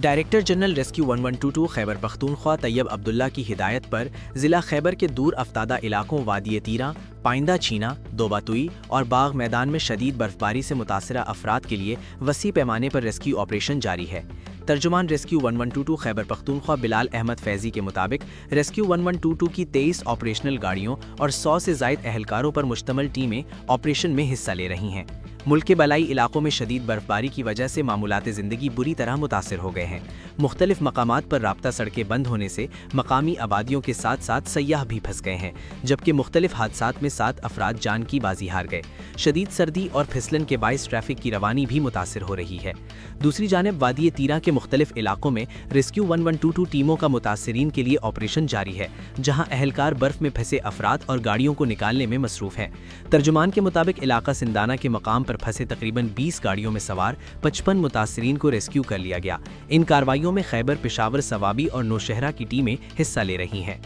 Director general rescue 1122 Khyber Pakhtunkhwa طیب عبداللہ کی ہدایت پر ضلع خیبر کے دور افتادہ علاقوں وادی تیراں، پائندہ چھینا، دوباتوئی اور باغ میدان میں شدید برفباری سے متاثرہ افراد کے لیے وسیع پیمانے پر ریسکیو آپریشن جاری ہے۔ ترجمان ریسکیو 1122 خیبر پختونخوا بلال احمد فیضی کے مطابق ریسکیو 1122 کی 23 آپریشنل گاڑیوں اور 100 سے زائد اہلکاروں پر مشتمل ٹیمیں آپریشن میں حصہ لے رہی ہیں۔ ملک کے بالائی علاقوں میں شدید برفباری کی وجہ سے معمولات زندگی بری طرح متاثر ہو گئے ہیں۔ مختلف مقامات پر رابطہ سڑکیں بند ہونے سے مقامی آبادیوں کے ساتھ ساتھ سیاح بھی پھنس گئے ہیں، جبکہ مختلف حادثات میں 7 افراد جان کی بازی ہار گئے۔ شدید سردی اور پھسلن کے باعث ٹریفک کی روانی بھی متاثر ہو رہی ہے۔ دوسری جانب وادی تیراں کے مختلف علاقوں میں ریسکیو 1122 ٹیموں کا متاثرین کے لیے آپریشن جاری ہے، جہاں اہلکار برف میں پھنسے افراد اور گاڑیوں کو نکالنے میں مصروف ہیں۔ ترجمان کے مطابق علاقہ سندانہ کے مقام پر پھنسے تقریباً 20 گاڑیوں میں سوار 55 متاثرین کو ریسکیو کر لیا گیا۔ ان کارروائیوں میں خیبر، پشاور، سوابی اور نوشہرہ کی ٹیمیں حصہ لے رہی ہیں۔